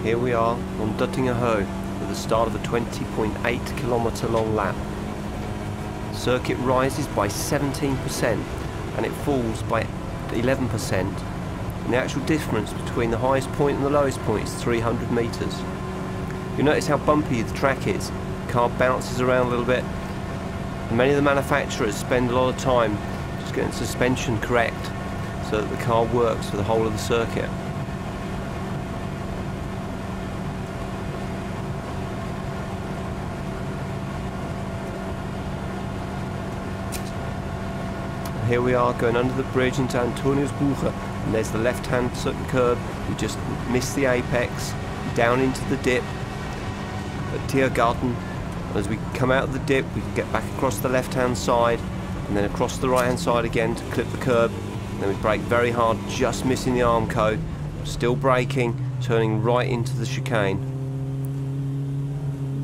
Here we are on Duttingerhoo at the start of a 20.8 kilometre long lap. Circuit rises by 17% and it falls by 11%. And the actual difference between the highest point and the lowest point is 300 metres. You notice how bumpy the track is. The car bounces around a little bit. And many of the manufacturers spend a lot of time just getting suspension correct so that the car works for the whole of the circuit. Here we are going under the bridge into Nürburgriнгу, and there's the left-hand curb. We just missed the apex, down into the dip at Tiergarten. As we come out of the dip, we can get back across the left-hand side and then across the right-hand side again to clip the curb. And then we brake very hard, just missing the Armco, still braking, turning right into the chicane.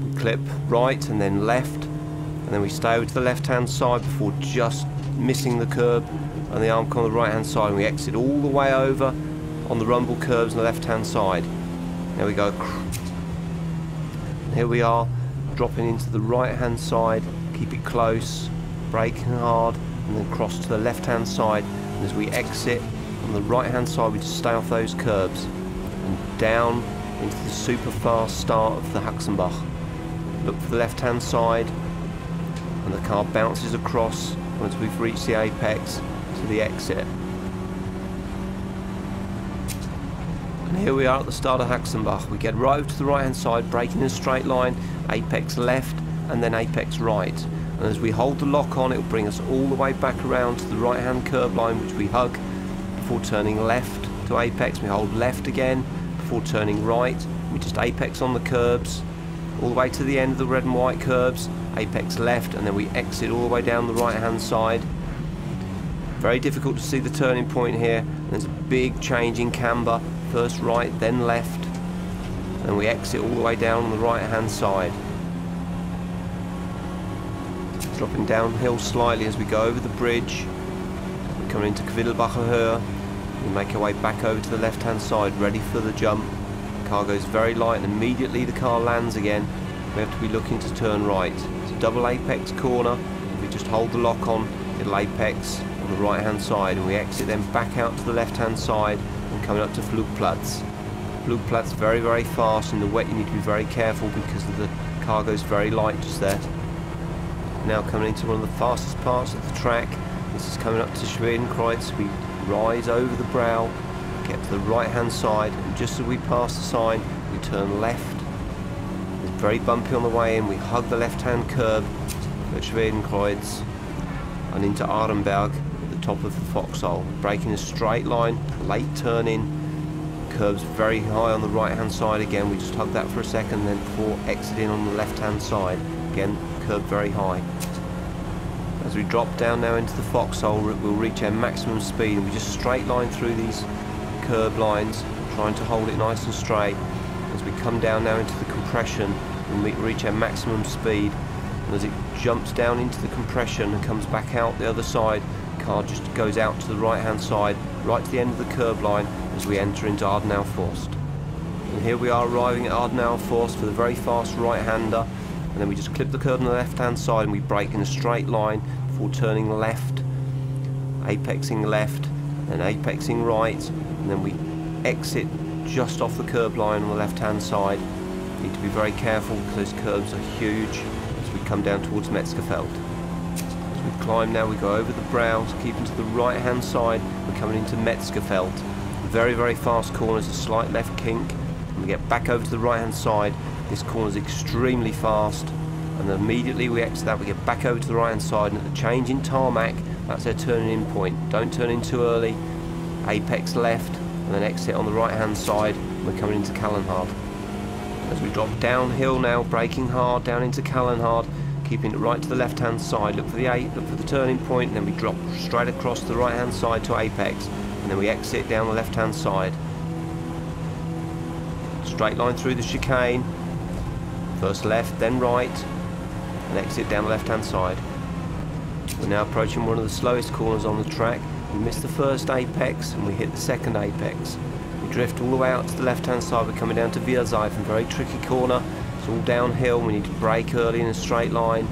We clip right and then left, and then we stay over to the left-hand side before just missing the curb and the Armco on the right hand side, and we exit all the way over on the rumble curbs on the left hand side. There we go. And here we are dropping into the right hand side, keep it close, braking hard, and then cross to the left hand side. And as we exit on the right hand side, we just stay off those curbs and down into the super fast start of the Haxenbach. Look for the left hand side and the car bounces across once we've reached the apex to the exit. And here we are at the start of Haxenbach. We get right over to the right hand side, braking in a straight line, apex left and then apex right. And as we hold the lock on, it will bring us all the way back around to the right hand curb line, which we hug before turning left to apex. We hold left again before turning right. We just apex on the curbs all the way to the end of the red and white curbs, apex left, and then we exit all the way down the right hand side. Very difficult to see the turning point here. There's a big change in camber, first right then left, and we exit all the way down on the right hand side, dropping downhill slightly as we go over the bridge. We come into Quiddelbacher Höhe. We make our way back over to the left hand side, ready for the jump. The car goes very light and immediately the car lands again. We have to be looking to turn right. It's a double apex corner. If we just hold the lock on, it'll apex on the right hand side, and we exit then back out to the left hand side and coming up to Flugplatz. Flugplatz very, very fast. In the wet you need to be very careful because the car goes very light just there. Now coming into one of the fastest parts of the track. This is coming up to Schwedenkreuz. We rise over the brow, get to the right hand side, and just as we pass the sign we turn left. It's very bumpy on the way in. We hug the left hand curb at Schwedenkreuz and into Arenberg at the top of the foxhole, braking a straight line, late turn in, curbs very high on the right hand side again. We just hug that for a second, then before exiting on the left hand side again, curb very high. As we drop down now into the foxhole, we'll reach our maximum speed, and we just straight line through these curb lines, trying to hold it nice and straight. As we come down now into the compression, we'll reach our maximum speed, and as it jumps down into the compression and comes back out the other side, the car just goes out to the right hand side, right to the end of the curb line as we enter into Ardenau Forst. And here we are arriving at Ardenau Forst for the very fast right hander. And then we just clip the curb on the left hand side and we brake in a straight line before turning left, apexing left and apexing right, and then we exit just off the curb line on the left hand side. Need to be very careful because those curbs are huge as we come down towards Metzgerfeld. As we climb now, we go over the brows, keeping to the right hand side. We're coming into Metzgerfeld. Very, very fast corners, a slight left kink, and we get back over to the right hand side. This corner is extremely fast, and immediately we exit that, we get back over to the right hand side, and at the change in tarmac, that's our turning in point. Don't turn in too early, apex left, and then exit on the right hand side. We're coming into Kallenhard. As we drop downhill now, braking hard down into Kallenhard, keeping it right to the left hand side, look for the turning point, and then we drop straight across the right hand side to apex, and then we exit down the left hand side. Straight line through the chicane. First left, then right, and exit down the left hand side. We're now approaching one of the slowest corners on the track. We missed the first apex and we hit the second apex. We drift all the way out to the left hand side. We're coming down to Nordschleife, very tricky corner. It's all downhill. We need to brake early in a straight line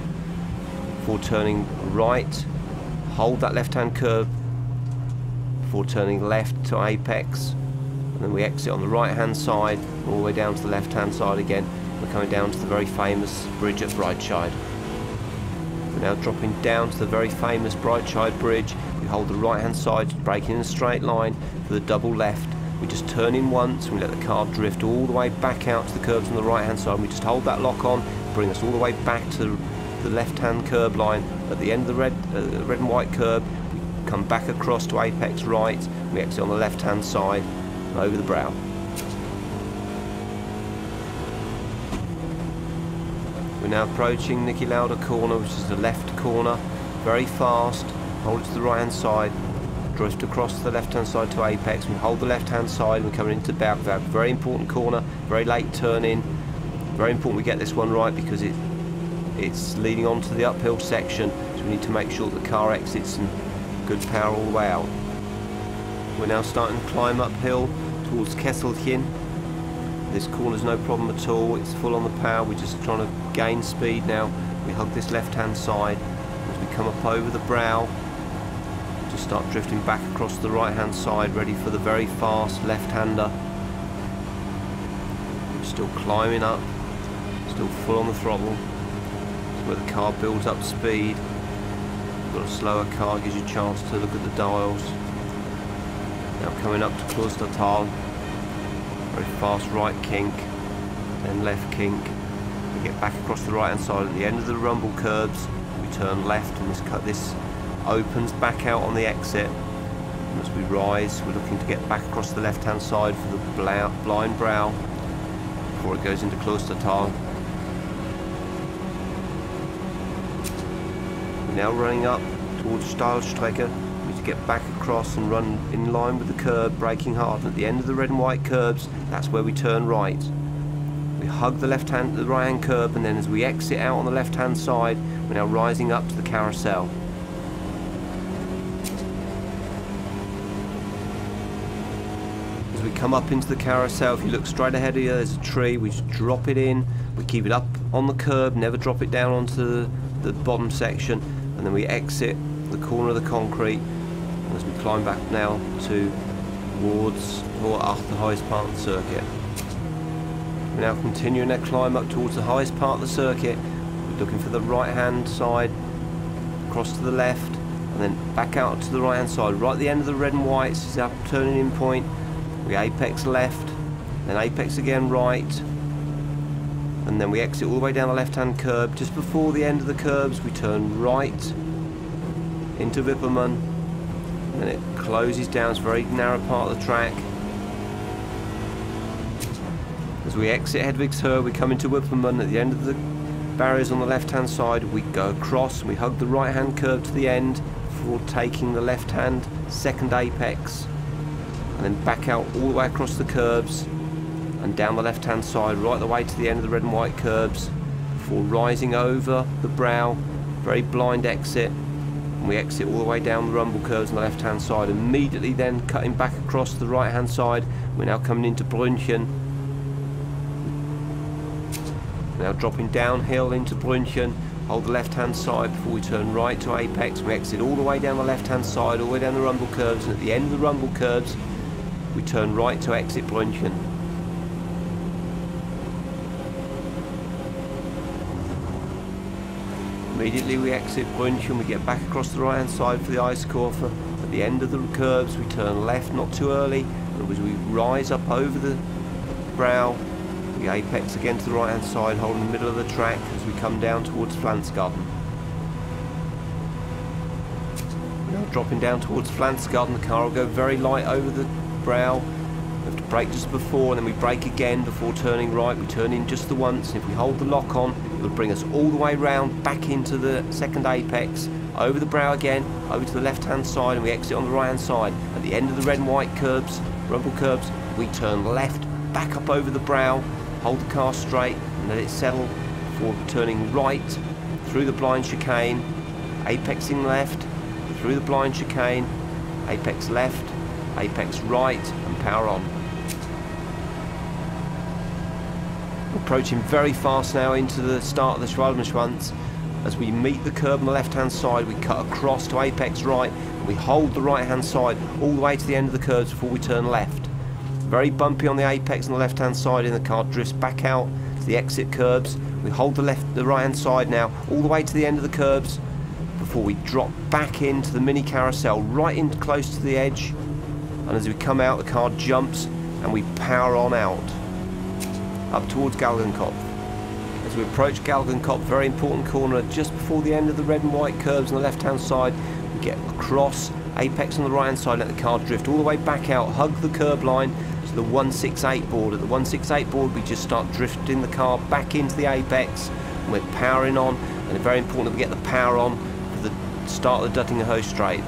before turning right. Hold that left hand curb before turning left to apex, and then we exit on the right hand side all the way down to the left hand side again. We're coming down to the very famous bridge at Breitscheid. We're now dropping down to the very famous Breitscheid bridge. We hold the right hand side, braking in a straight line for the double left. We just turn in once, and we let the car drift all the way back out to the curbs on the right hand side. We just hold that lock on, bring us all the way back to the left hand curb line at the end of the red and white curb. We come back across to apex right. We exit on the left hand side and over the brow. We're now approaching Niki Lauda corner, which is the left corner, very fast. Hold it to the right hand side, drift across the left hand side to apex. We hold the left hand side and we're coming into Berg. Very important corner, very late turn in. Very important we get this one right because it's leading on to the uphill section, so we need to make sure that the car exits in good power all the way out. We're now starting to climb uphill towards Kesselchen. This corner's no problem at all, it's full on the power. We're just trying to gain speed now. We hug this left hand side. As we come up over the brow, just start drifting back across the right hand side, ready for the very fast left hander. We're still climbing up, still full on the throttle. Where the car builds up speed. Got a slower car, gives you a chance to look at the dials. Now coming up to Klostertal, very fast right kink, then left kink. We get back across the right hand side at the end of the rumble curbs. We turn left and this opens back out on the exit. And as we rise, we're looking to get back across the left hand side for the blind brow before it goes into Klostertal. Now running up towards Steilstrecke. We need to get back across and run in line with the curb, braking hard. And at the end of the red and white curbs, that's where we turn right. We hug the the right hand curb, and then as we exit out on the left hand side, we're now rising up to the carousel. As we come up into the carousel, if you look straight ahead of you, there's a tree. We just drop it in. We keep it up on the curb, never drop it down onto the bottom section, and then we exit the corner of the concrete as we climb back now towards the highest part of the circuit. We're now continuing that climb up towards the highest part of the circuit. We're looking for the right hand side, across to the left, and then back out to the right hand side. Right at the end of the red and white is our turning in point. We apex left, then apex again right, and then we exit all the way down the left hand curb. Just before the end of the curbs we turn right into Wippermann, and it closes down. It's a very narrow part of the track. As we exit Hedwigshöhe, we come into Wippermann. At the end of the barriers on the left hand side we go across and we hug the right hand curb to the end before taking the left hand second apex, and then back out all the way across the curbs and down the left hand side right the way to the end of the red and white curbs before rising over the brow, very blind exit, and we exit all the way down the rumble curves on the left hand side. Immediately then cutting back across the right hand side, we're now coming into Brünchen. Now dropping downhill into Brünchen, hold the left hand side before we turn right to apex. We exit all the way down the left hand side, all the way down the rumble curves, and at the end of the rumble curves we turn right to exit Brünchen. Immediately we exit Brünchen, we get back across the right hand side for the Eiskurve. At the end of the curves we turn left, not too early, and as we rise up over the brow we apex again to the right hand side, holding the middle of the track as we come down towards Pflanzgarten. Now dropping down towards Pflanzgarten, the car will go very light over the brow. We have to brake just before, and then we brake again before turning right. We turn in just the once, and if we hold the lock on, it will bring us all the way round back into the second apex, over the brow again, over to the left hand side, and we exit on the right hand side. At the end of the red and white curbs, rumble curbs, we turn left, back up over the brow, hold the car straight and let it settle before turning right through the blind chicane, apexing left, through the blind chicane, apex left, apex right, and power on. approaching very fast now into the start of the Schwalbenschwanz. As we meet the curb on the left hand side, we cut across to apex right, and we hold the right hand side all the way to the end of the curbs before we turn left. Very bumpy on the apex on the left hand side, and the car drifts back out to the exit curbs. We hold the right hand side now all the way to the end of the curbs before we drop back into the mini carousel right in close to the edge. And as we come out, the car jumps and we power on out up towards Galgenkopf. As we approach Galgenkopf, very important corner just before the end of the red and white curbs on the left hand side, we get across, apex on the right hand side, let the car drift all the way back out, hug the curb line to the 168 board. At the 168 board we just start drifting the car back into the apex, and we're powering on, and it's very important that we get the power on for the start of the Duttinger Straight.